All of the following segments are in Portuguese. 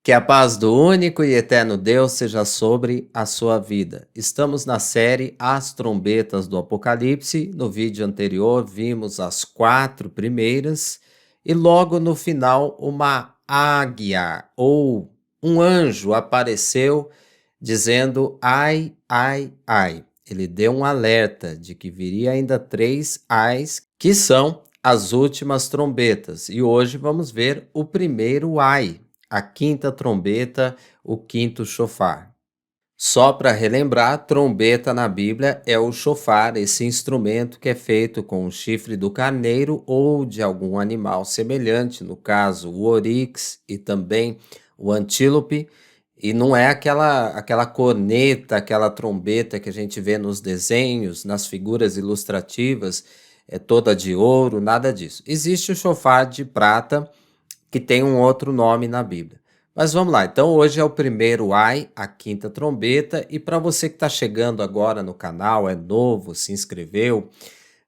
Que a paz do único e eterno Deus seja sobre a sua vida. Estamos na série As Trombetas do Apocalipse. No vídeo anterior vimos as 4 primeiras e logo no final uma águia ou um anjo apareceu dizendo ai, ai, ai. Ele deu um alerta de que viria ainda 3 ais, que são as últimas trombetas. E hoje vamos ver o primeiro ai, a quinta trombeta, o quinto chofar. Só para relembrar, trombeta na Bíblia é o chofar, esse instrumento que é feito com o chifre do carneiro ou de algum animal semelhante, no caso o oryx e também o antílope, e não é aquela corneta, aquela trombeta que a gente vê nos desenhos, nas figuras ilustrativas, é toda de ouro, nada disso. Existe o chofar de prata, que tem um outro nome na Bíblia. Mas vamos lá, então hoje é o primeiro ai, a quinta trombeta, e para você que está chegando agora no canal, é novo, se inscreveu,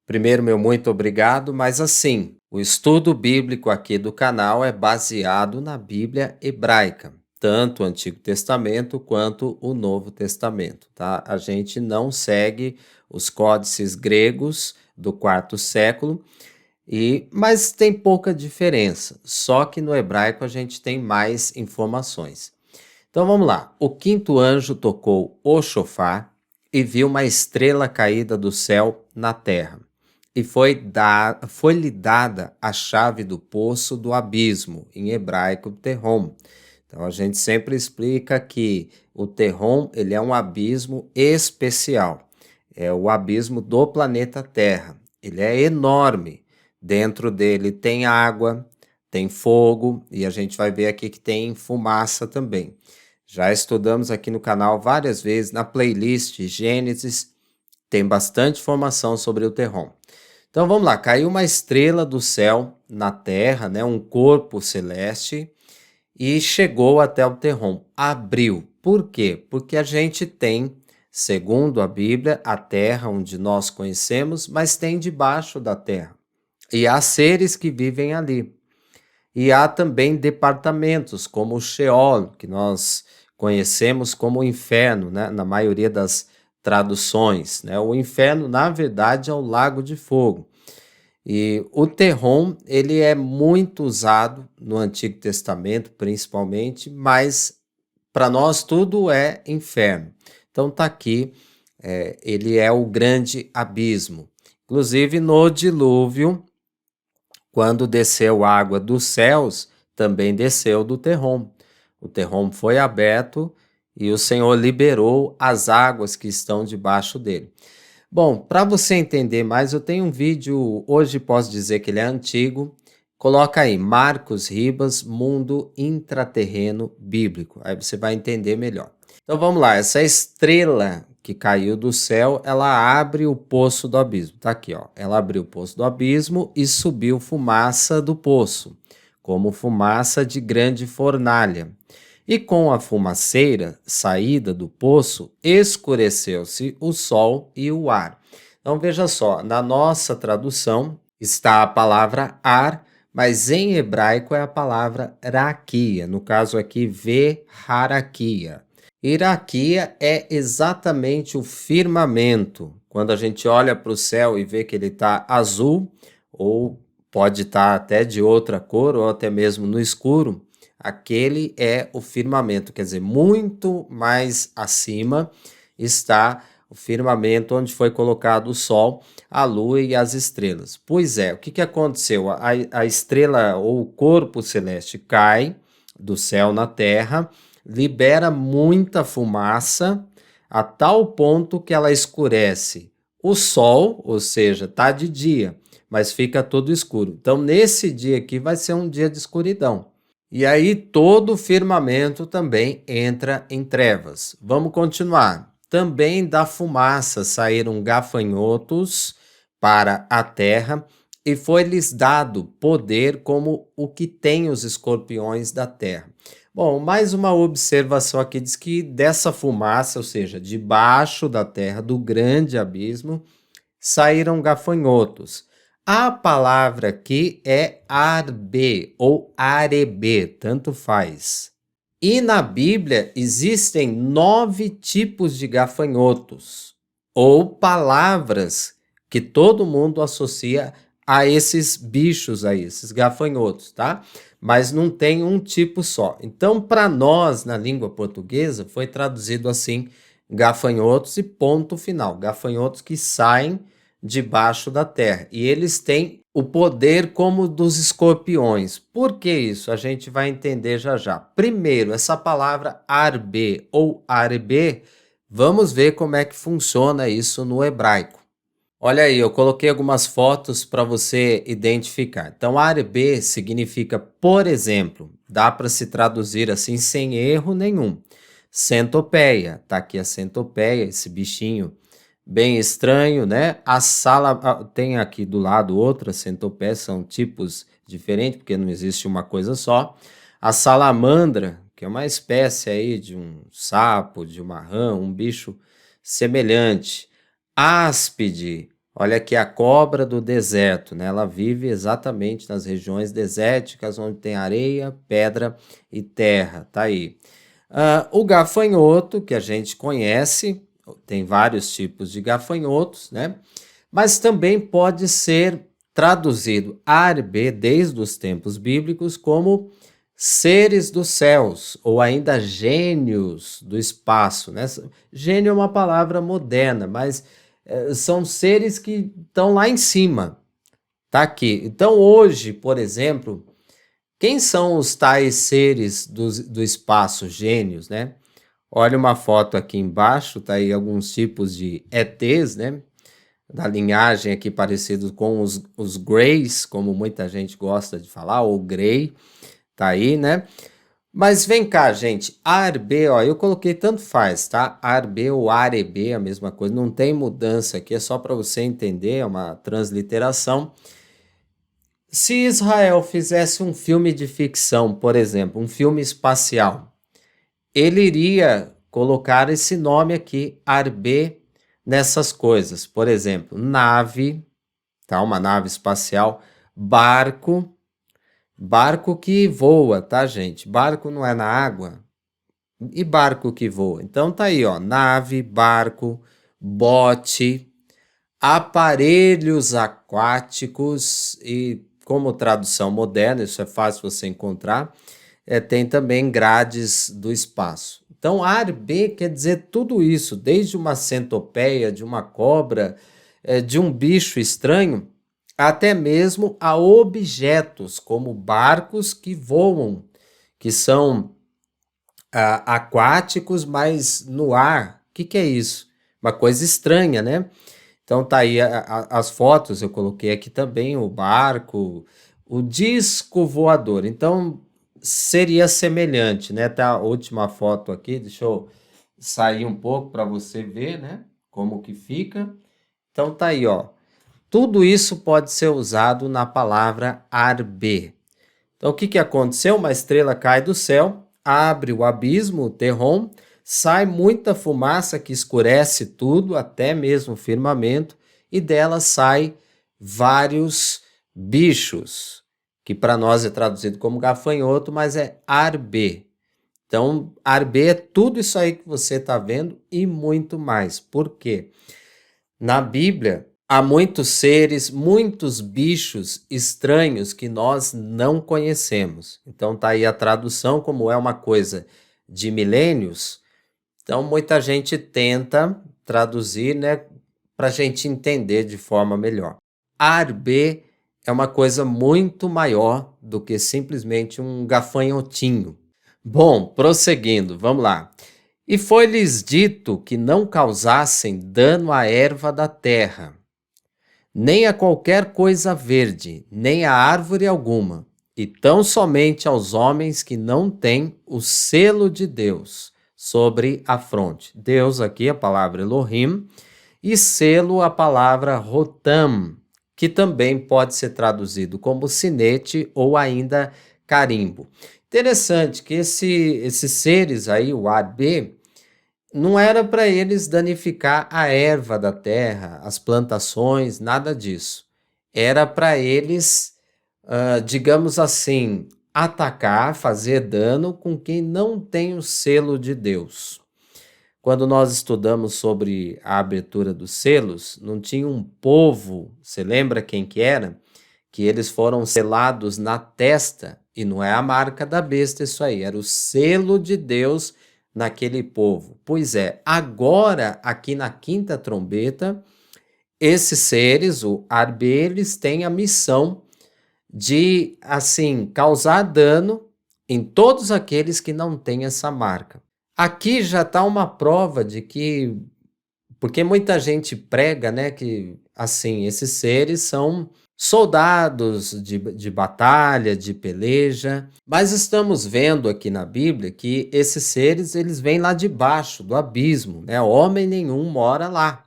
primeiro meu muito obrigado, mas assim, o estudo bíblico aqui do canal é baseado na Bíblia hebraica, tanto o Antigo Testamento quanto o Novo Testamento, tá? A gente não segue os códices gregos do quarto século, mas tem pouca diferença, só que no hebraico a gente tem mais informações. Então vamos lá. O quinto anjo tocou o chofar e viu uma estrela caída do céu na terra. E foi-lhe dada a chave do poço do abismo, em hebraico Terrom. Então a gente sempre explica que o Terrom ele é um abismo especial. É o abismo do planeta Terra. Ele é enorme. Dentro dele tem água, tem fogo e a gente vai ver aqui que tem fumaça também. Já estudamos aqui no canal várias vezes, na playlist Gênesis, tem bastante informação sobre o Terrom. Então vamos lá, caiu uma estrela do céu na terra, né, um corpo celeste, e chegou até o Terrom, abriu. Por quê? Porque a gente tem, segundo a Bíblia, a terra onde nós conhecemos, mas tem debaixo da terra. E há seres que vivem ali. E há também departamentos, como o Sheol, que nós conhecemos como o inferno, né? Na maioria das traduções, né? O inferno, na verdade, é o lago de fogo. E o Terrom, ele é muito usado no Antigo Testamento, principalmente, mas para nós tudo é inferno. Então tá aqui, ele é o grande abismo. Inclusive no dilúvio, quando desceu água dos céus, também desceu do Terrom. O Terrom foi aberto e o Senhor liberou as águas que estão debaixo dele. Bom, para você entender mais, eu tenho um vídeo, hoje posso dizer que ele é antigo. Coloca aí, Marcos Ribas, Mundo Intraterreno Bíblico. Aí você vai entender melhor. Então vamos lá, essa estrela que caiu do céu, ela abre o poço do abismo. Tá aqui, ó. Ela abriu o poço do abismo e subiu fumaça do poço, como fumaça de grande fornalha. E com a fumaceira saída do poço, escureceu-se o sol e o ar. Então veja só, na nossa tradução está a palavra ar, mas em hebraico é a palavra raquia, no caso aqui ve-haraquia. Iraquia é exatamente o firmamento. Quando a gente olha para o céu e vê que ele está azul, ou pode estar até de outra cor, ou até mesmo no escuro, aquele é o firmamento. Quer dizer, muito mais acima está o firmamento onde foi colocado o sol, a lua e as estrelas. Pois é, o que aconteceu? A estrela ou o corpo celeste cai do céu na terra, libera muita fumaça a tal ponto que ela escurece o sol, ou seja, tá de dia, mas fica todo escuro. Então, nesse dia aqui vai ser um dia de escuridão. E aí todo o firmamento também entra em trevas. Vamos continuar. Também da fumaça saíram gafanhotos para a terra e foi-lhes dado poder como o que tem os escorpiões da terra. Bom, mais uma observação aqui diz que dessa fumaça, ou seja, debaixo da terra, do grande abismo, saíram gafanhotos. A palavra aqui é arbe ou arebe, tanto faz. E na Bíblia existem 9 tipos de gafanhotos, ou palavras que todo mundo associa a esses bichos aí, esses gafanhotos, tá? Mas não tem um tipo só. Então, para nós, na língua portuguesa, foi traduzido assim: gafanhotos e ponto final. Gafanhotos que saem debaixo da terra. E eles têm o poder como dos escorpiões. Por que isso? A gente vai entender já já. Primeiro, essa palavra arbe ou arbe, vamos ver como é que funciona isso no hebraico. Olha aí, eu coloquei algumas fotos para você identificar. Então, arbe significa, por exemplo, dá para se traduzir assim sem erro nenhum. Centopeia, tá aqui a centopeia, esse bichinho bem estranho, né? Tem aqui do lado outra centopeia, são tipos diferentes, porque não existe uma coisa só. A salamandra, que é uma espécie aí de um sapo, de uma rã, um bicho semelhante. Áspide, olha aqui a cobra do deserto, né? Ela vive exatamente nas regiões desérticas, onde tem areia, pedra e terra, tá aí. O gafanhoto, que a gente conhece, tem vários tipos de gafanhotos, né? Mas também pode ser traduzido arbe desde os tempos bíblicos como seres dos céus ou ainda gênios do espaço, né? Gênio é uma palavra moderna, mas são seres que estão lá em cima, tá aqui. Então hoje, por exemplo, quem são os tais seres do espaço, gênios, né? Olha uma foto aqui embaixo, tá aí alguns tipos de ETs, né? Da linhagem aqui parecidos com os Greys, como muita gente gosta de falar, ou Grey, tá aí, né? Mas vem cá, gente, ARB, ó, eu coloquei tanto faz, tá? ARB ou AREB, a mesma coisa, não tem mudança aqui, é só para você entender, é uma transliteração. Se Israel fizesse um filme de ficção, por exemplo, um filme espacial, ele iria colocar esse nome aqui, ARB, nessas coisas. Por exemplo, nave, tá? Uma nave espacial, barco, barco que voa, tá, gente? Barco não é na água? E barco que voa? Então tá aí, ó, nave, barco, bote, aparelhos aquáticos e como tradução moderna, isso é fácil você encontrar, tem também grades do espaço. Então, ARB quer dizer tudo isso, desde uma centopeia, de uma cobra, de um bicho estranho, até mesmo a objetos, como barcos que voam, que são aquáticos, mas no ar. O que é isso? Uma coisa estranha, né? Então tá aí as fotos, eu coloquei aqui também o barco, o disco voador. Então seria semelhante, né? Tá a última foto aqui, deixa eu sair um pouco para você ver, né? Como que fica. Então tá aí, ó. Tudo isso pode ser usado na palavra arbe. Então o que que aconteceu? Uma estrela cai do céu, abre o abismo, o Terron, sai muita fumaça que escurece tudo, até mesmo o firmamento, e dela sai vários bichos, que para nós é traduzido como gafanhoto, mas é arbe. Então, arbe é tudo isso aí que você está vendo e muito mais. Por quê? Na Bíblia, há muitos seres, muitos bichos estranhos que nós não conhecemos. Então, tá aí a tradução, como é uma coisa de milênios. Então, muita gente tenta traduzir, né, para a gente entender de forma melhor. Arbe é uma coisa muito maior do que simplesmente um gafanhotinho. Bom, prosseguindo, vamos lá. E foi-lhes dito que não causassem dano à erva da terra, nem a qualquer coisa verde, nem a árvore alguma, e tão somente aos homens que não têm o selo de Deus sobre a fronte. Deus aqui, a palavra Elohim, e selo, a palavra Rotam, que também pode ser traduzido como sinete ou ainda carimbo. Interessante que esses seres aí, o AB, não era para eles danificar a erva da terra, as plantações, nada disso. Era para eles, digamos assim, atacar, fazer dano com quem não tem o selo de Deus. Quando nós estudamos sobre a abertura dos selos, não tinha um povo, você lembra quem que era? Que eles foram selados na testa, e não é a marca da besta isso aí, era o selo de Deus naquele povo. Pois é, agora aqui na quinta trombeta, esses seres, o Arbe, eles têm a missão de, assim, causar dano em todos aqueles que não têm essa marca. Aqui já está uma prova de que, porque muita gente prega, né, que, assim, esses seres são soldados de batalha, de peleja, mas estamos vendo aqui na Bíblia que esses seres, eles vêm lá de baixo, do abismo, né, homem nenhum mora lá.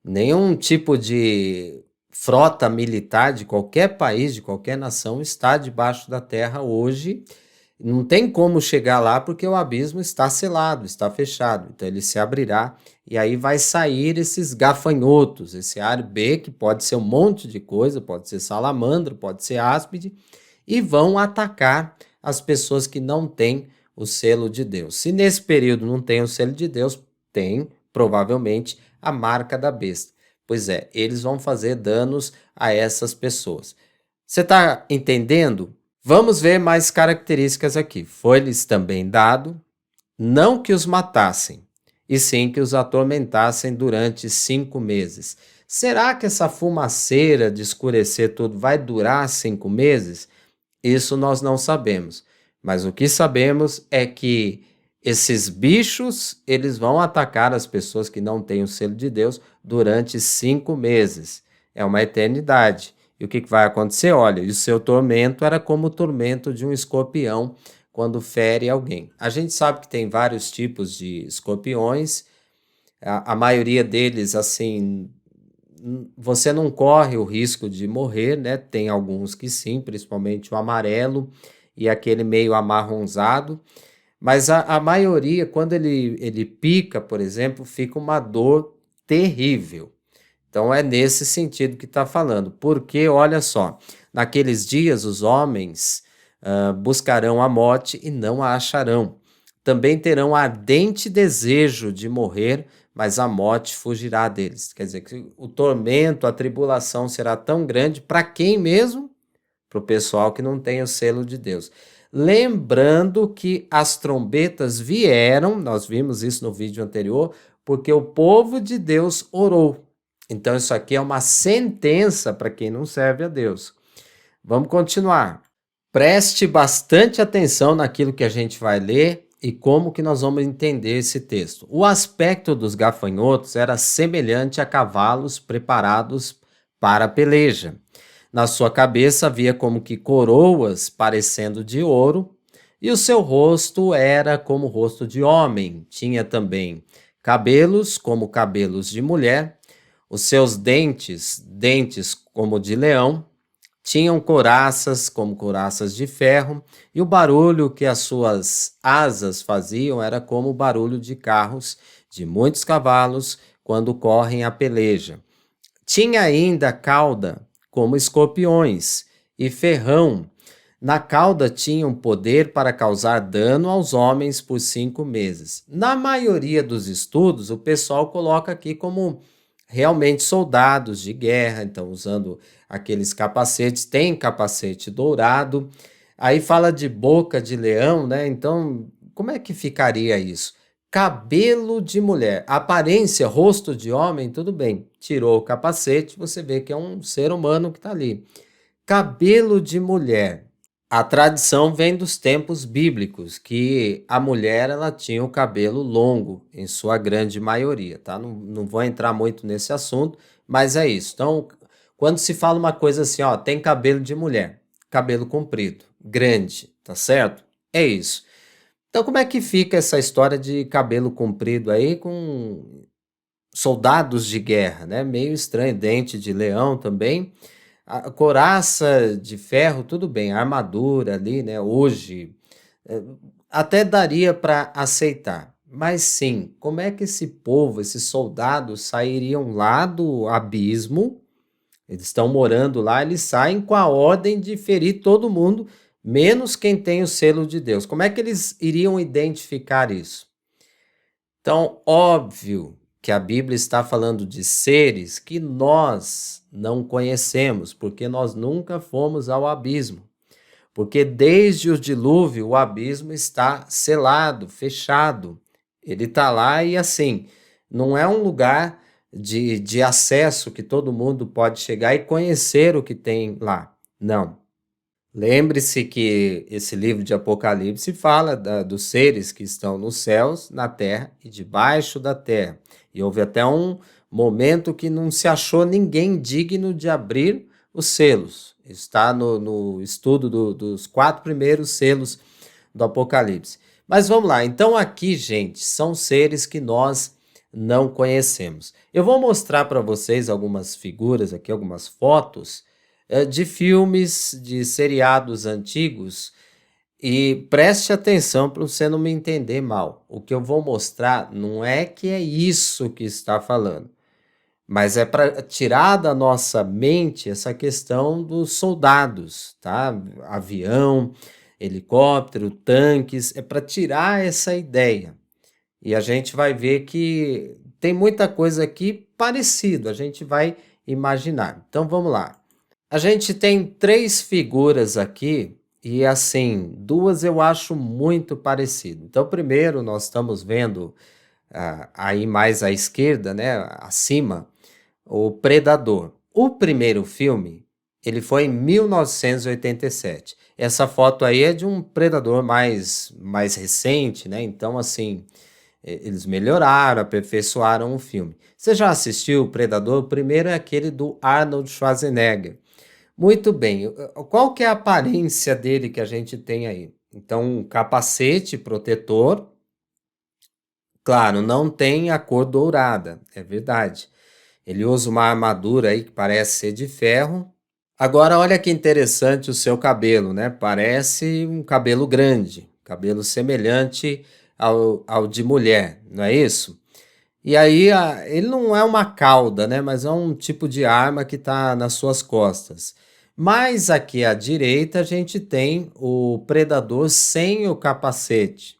Nenhum tipo de frota militar de qualquer país, de qualquer nação, está debaixo da terra hoje. Não tem como chegar lá porque o abismo está selado, está fechado. Então ele se abrirá e aí vai sair esses gafanhotos, esse ar B, que pode ser um monte de coisa, pode ser salamandra, pode ser áspide, e vão atacar as pessoas que não têm o selo de Deus. Se nesse período não tem o selo de Deus, tem provavelmente a marca da besta. Pois é, eles vão fazer danos a essas pessoas. Você está entendendo? Vamos ver mais características aqui. Foi-lhes também dado, não que os matassem, e sim que os atormentassem durante 5 meses. Será que essa fumaceira de escurecer tudo vai durar 5 meses? Isso nós não sabemos. Mas o que sabemos é que esses bichos, eles vão atacar as pessoas que não têm o selo de Deus durante 5 meses. É uma eternidade. E o que vai acontecer? Olha, o seu tormento era como o tormento de um escorpião quando fere alguém. A gente sabe que tem vários tipos de escorpiões, a maioria deles, assim, você não corre o risco de morrer, né? Tem alguns que sim, principalmente o amarelo e aquele meio amarronzado, mas a maioria, quando ele pica, por exemplo, fica uma dor terrível. Então é nesse sentido que está falando, porque olha só, naqueles dias os homens buscarão a morte e não a acharão. Também terão ardente desejo de morrer, mas a morte fugirá deles. Quer dizer, que o tormento, a tribulação será tão grande para quem mesmo? Para o pessoal que não tem o selo de Deus. Lembrando que as trombetas vieram, nós vimos isso no vídeo anterior, porque o povo de Deus orou. Então isso aqui é uma sentença para quem não serve a Deus. Vamos continuar. Preste bastante atenção naquilo que a gente vai ler e como que nós vamos entender esse texto. O aspecto dos gafanhotos era semelhante a cavalos preparados para a peleja. Na sua cabeça havia como que coroas parecendo de ouro, e o seu rosto era como o rosto de homem. Tinha também cabelos como cabelos de mulher, os seus dentes, dentes como de leão, tinham couraças como couraças de ferro, e o barulho que as suas asas faziam era como o barulho de carros de muitos cavalos quando correm a peleja. Tinha ainda cauda como escorpiões e ferrão. Na cauda tinham poder para causar dano aos homens por 5 meses. Na maioria dos estudos, o pessoal coloca aqui como realmente soldados de guerra, então usando aqueles capacetes, tem capacete dourado, aí fala de boca de leão, né? Então, como é que ficaria isso? Cabelo de mulher, aparência, rosto de homem, tudo bem. Tirou o capacete, você vê que é um ser humano que está ali. Cabelo de mulher. A tradição vem dos tempos bíblicos, que a mulher ela tinha o cabelo longo, em sua grande maioria, tá? Não vou entrar muito nesse assunto, mas é isso. Então, quando se fala uma coisa assim, ó, tem cabelo de mulher, cabelo comprido, grande, tá certo? É isso. Então, como é que fica essa história de cabelo comprido aí com soldados de guerra, né? Meio estranho, dente de leão também. A couraça de ferro, tudo bem, a armadura ali, né? Hoje, eh, até daria para aceitar. Mas sim, como é que esse povo, esses soldados sairiam lá do abismo? Eles estão morando lá, eles saem com a ordem de ferir todo mundo, menos quem tem o selo de Deus. Como é que eles iriam identificar isso? Então, óbvio que a Bíblia está falando de seres que nós não conhecemos, porque nós nunca fomos ao abismo. Porque desde o dilúvio o abismo está selado, fechado. Ele está lá e assim, não é um lugar de acesso que todo mundo pode chegar e conhecer o que tem lá. Não. Lembre-se que esse livro de Apocalipse fala dos seres que estão nos céus, na terra e debaixo da terra. E houve até um momento que não se achou ninguém digno de abrir os selos. Está no estudo dos 4 primeiros selos do Apocalipse. Mas vamos lá, então aqui, gente, são seres que nós não conhecemos. Eu vou mostrar para vocês algumas figuras aqui, algumas fotos de filmes, de seriados antigos, e preste atenção para você não me entender mal. O que eu vou mostrar não é que é isso que está falando, mas é para tirar da nossa mente essa questão dos soldados, tá? Avião, helicóptero, tanques, é para tirar essa ideia. E a gente vai ver que tem muita coisa aqui parecido, a gente vai imaginar. Então vamos lá. A gente tem 3 figuras aqui e assim, 2 eu acho muito parecido. Então, primeiro nós estamos vendo aí mais à esquerda, né, acima, o Predador. O primeiro filme, ele foi em 1987. Essa foto aí é de um Predador mais recente, né? Então, assim, eles melhoraram, aperfeiçoaram o filme. Você já assistiu o Predador? O primeiro é aquele do Arnold Schwarzenegger. Muito bem. Qual que é a aparência dele que a gente tem aí? Então, um capacete protetor, claro, não tem a cor dourada, é verdade. Ele usa uma armadura aí que parece ser de ferro. Agora, olha que interessante o seu cabelo, né? Parece um cabelo grande, cabelo semelhante ao de mulher, não é isso? E aí, ele não é uma cauda, né? Mas é um tipo de arma que está nas suas costas. Mas aqui à direita a gente tem o predador sem o capacete.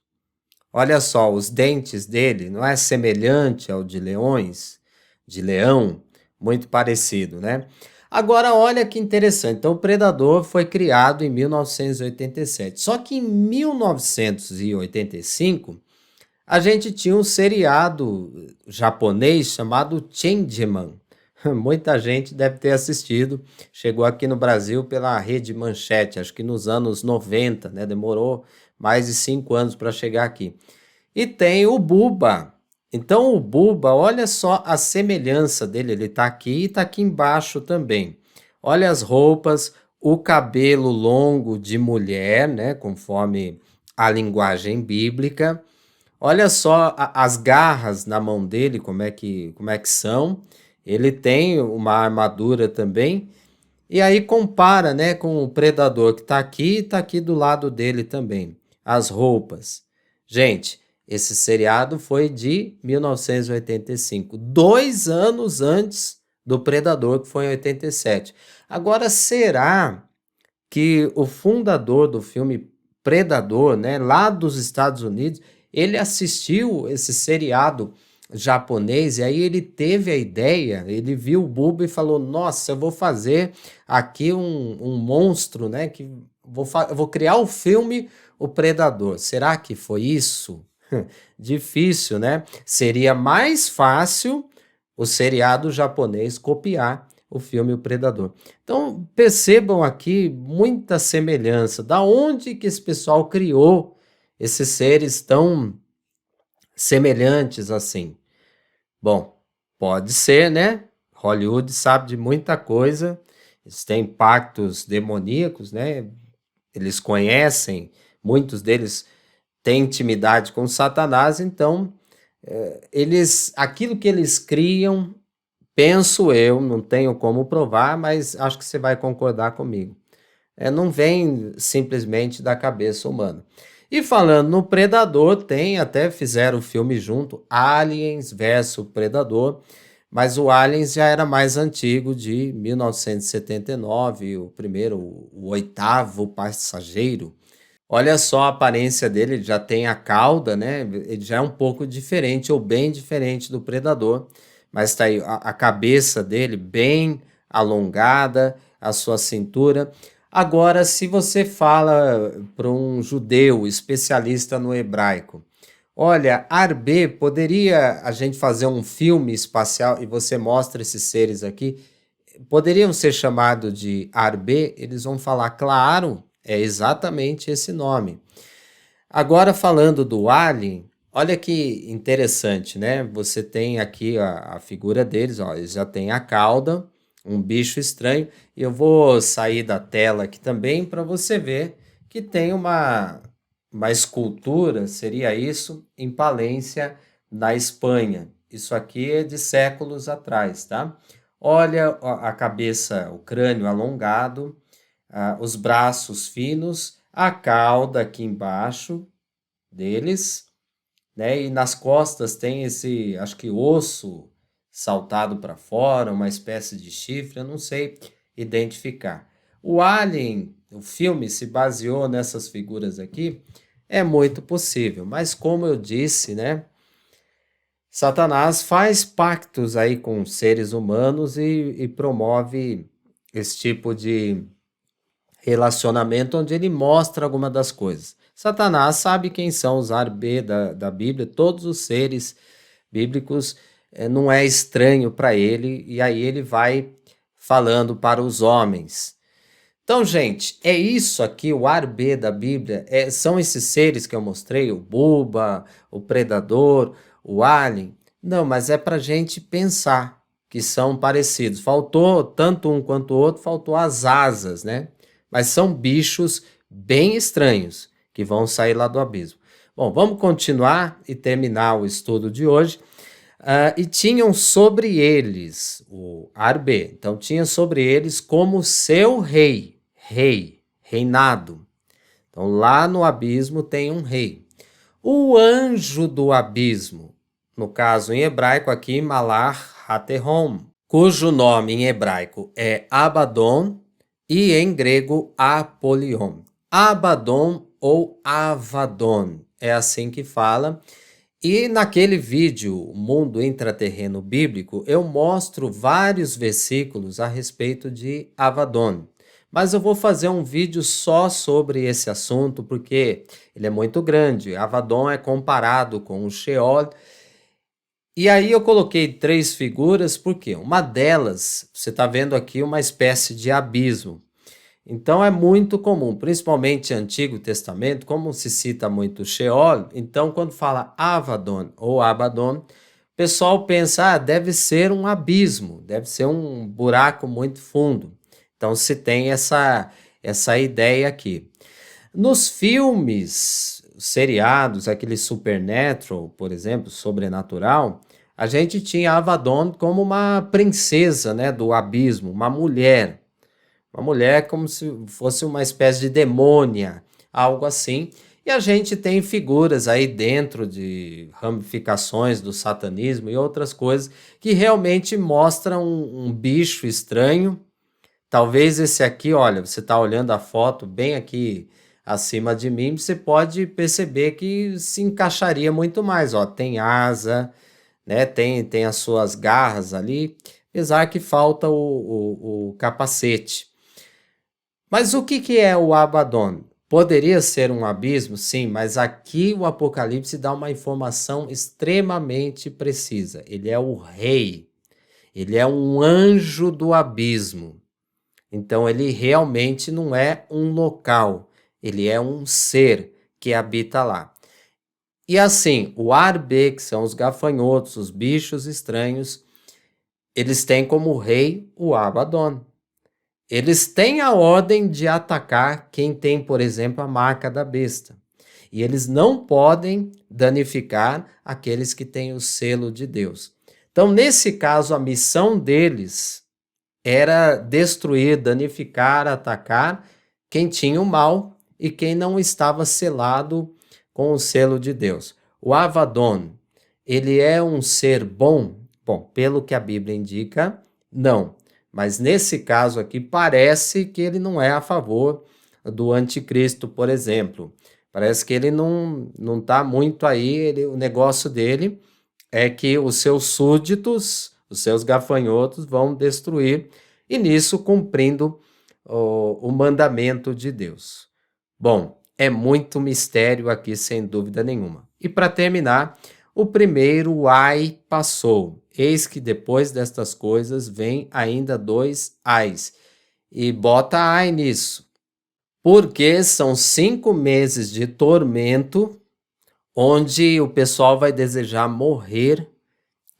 Olha só, os dentes dele não é semelhante ao de leões, de leão, muito parecido, né? Agora olha que interessante. Então o Predador foi criado em 1987. Só que em 1985 a gente tinha um seriado japonês chamado Changeman. Muita gente deve ter assistido. Chegou aqui no Brasil pela Rede Manchete, acho que nos anos 90, né? Demorou mais de 5 anos para chegar aqui. E tem o Buba. Então o Buba, olha só a semelhança dele. Ele está aqui e está aqui embaixo também. Olha as roupas, o cabelo longo de mulher, né? Conforme a linguagem bíblica. Olha só as garras na mão dele, como é que são. Ele tem uma armadura também. E aí compara, né, com o predador que está aqui e está aqui do lado dele também. As roupas. Gente, esse seriado foi de 1985, 2 anos antes do Predador, que foi em 87. Agora, será que o fundador do filme Predador, né, lá dos Estados Unidos, ele assistiu esse seriado japonês e aí ele teve a ideia, ele viu o Buba e falou: Nossa, eu vou fazer aqui um monstro, né? Que eu vou criar o filme O Predador. Será que foi isso? Difícil, né? Seria mais fácil o seriado japonês copiar o filme O Predador. Então, percebam aqui muita semelhança. Da onde que esse pessoal criou esses seres tão semelhantes assim? Bom, pode ser, né? Hollywood sabe de muita coisa, eles têm pactos demoníacos, né? Eles conhecem, muitos deles têm intimidade com Satanás, então aquilo que eles criam, penso eu, não tenho como provar, mas acho que você vai concordar comigo. Não vem simplesmente da cabeça humana. E falando no Predador, até fizeram o filme junto, Aliens versus Predador. Mas o Aliens já era mais antigo, de 1979, o primeiro, o oitavo passageiro. Olha só a aparência dele, ele já tem a cauda, né? Ele já é um pouco diferente, ou bem diferente do predador, mas tá aí a cabeça dele bem alongada, a sua cintura. Agora, se você fala para um judeu especialista no hebraico, olha, Arbe, poderia a gente fazer um filme espacial e você mostra esses seres aqui? Poderiam ser chamados de Arbe? Eles vão falar, claro, é exatamente esse nome. Agora falando do Alien, olha que interessante, né? Você tem aqui a figura deles, ó, eles já têm a cauda, um bicho estranho, e eu vou sair da tela aqui também para você ver que tem uma escultura, seria isso, em Palência, na Espanha. Isso aqui é de séculos atrás, tá? Olha a cabeça, o crânio alongado, os braços finos, a cauda aqui embaixo deles, né? E nas costas tem esse, acho que osso saltado para fora, uma espécie de chifre, eu não sei identificar. O Alien, o filme se baseou nessas figuras aqui, é muito possível, mas como eu disse, né? Satanás faz pactos aí com seres humanos e promove esse tipo de relacionamento onde ele mostra alguma das coisas. Satanás sabe quem são os Arbe da Bíblia, todos os seres bíblicos, não é estranho para ele, e aí ele vai falando para os homens. Então, gente, é isso aqui, o Arbe da Bíblia, são esses seres que eu mostrei, o Buba, o Predador, o Alien. Não, mas é para gente pensar que são parecidos. Faltou tanto um quanto o outro, faltou as asas, né? Mas são bichos bem estranhos que vão sair lá do abismo. Bom, vamos continuar e terminar o estudo de hoje. E tinham sobre eles o Arbe, então tinha sobre eles como seu reinado. Então lá no abismo tem um rei. O anjo do abismo, no caso em hebraico aqui, Malar Haterhom, cujo nome em hebraico é Abaddon e em grego Apolion. Abaddon ou Avadon, é assim que fala. E naquele vídeo, Mundo Intraterreno Bíblico, eu mostro vários versículos a respeito de Abaddon. Mas eu vou fazer um vídeo só sobre esse assunto, porque ele é muito grande. Abaddon é comparado com o Sheol. E aí eu coloquei 3 figuras, porque uma delas, você está vendo aqui uma espécie de abismo. Então é muito comum, principalmente Antigo Testamento, como se cita muito Sheol, então quando fala Avadon ou Abaddon, o pessoal pensa, deve ser um abismo, deve ser um buraco muito fundo. Então se tem essa ideia aqui. Nos filmes, seriados, aquele Supernatural, por exemplo, Sobrenatural, a gente tinha Abaddon como uma princesa, né, do abismo, uma mulher. Uma mulher como se fosse uma espécie de demônia, algo assim. E a gente tem figuras aí dentro de ramificações do satanismo e outras coisas que realmente mostram um bicho estranho. Talvez esse aqui, olha, você está olhando a foto bem aqui acima de mim, você pode perceber que se encaixaria muito mais. Ó, tem asa, né? Tem as suas garras ali, apesar que falta o capacete. Mas o que é o Abaddon? Poderia ser um abismo? Sim, mas aqui o Apocalipse dá uma informação extremamente precisa. Ele é o rei, ele é um anjo do abismo. Então ele realmente não é um local, ele é um ser que habita lá. E assim, o Arbe, que são os gafanhotos, os bichos estranhos, eles têm como rei o Abaddon. Eles têm a ordem de atacar quem tem, por exemplo, a marca da besta. E eles não podem danificar aqueles que têm o selo de Deus. Então, nesse caso, a missão deles era destruir, danificar, atacar quem tinha o mal e quem não estava selado com o selo de Deus. O Abaddon, ele é um ser bom? Bom, pelo que a Bíblia indica, não. Mas nesse caso aqui, parece que ele não é a favor do anticristo, por exemplo. Parece que ele não está muito aí, o negócio dele é que os seus súditos, os seus gafanhotos, vão destruir, e nisso cumprindo o mandamento de Deus. Bom, é muito mistério aqui, sem dúvida nenhuma. E para terminar, o primeiro ai passou. Eis que depois destas coisas vem ainda 2 ais. E bota ai nisso. Porque são 5 meses de tormento, onde o pessoal vai desejar morrer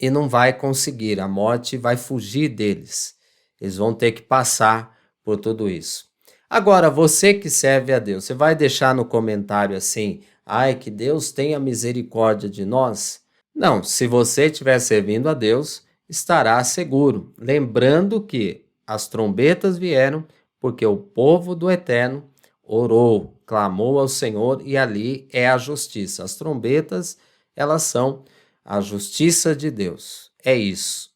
e não vai conseguir. A morte vai fugir deles. Eles vão ter que passar por tudo isso. Agora, você que serve a Deus, você vai deixar no comentário assim: ai, que Deus tenha misericórdia de nós? Não, se você estiver servindo a Deus, estará seguro. Lembrando que as trombetas vieram porque o povo do Eterno orou, clamou ao Senhor, e ali é a justiça. As trombetas, elas são a justiça de Deus. É isso.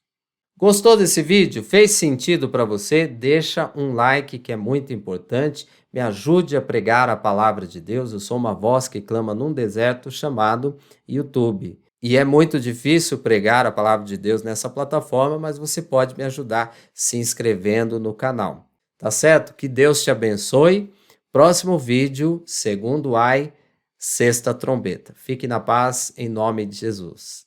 Gostou desse vídeo? Fez sentido para você? Deixa um like, que é muito importante. Me ajude a pregar a palavra de Deus. Eu sou uma voz que clama num deserto chamado YouTube. E é muito difícil pregar a palavra de Deus nessa plataforma, mas você pode me ajudar se inscrevendo no canal. Tá certo? Que Deus te abençoe. Próximo vídeo, segundo ai, sexta trombeta. Fique na paz, em nome de Jesus.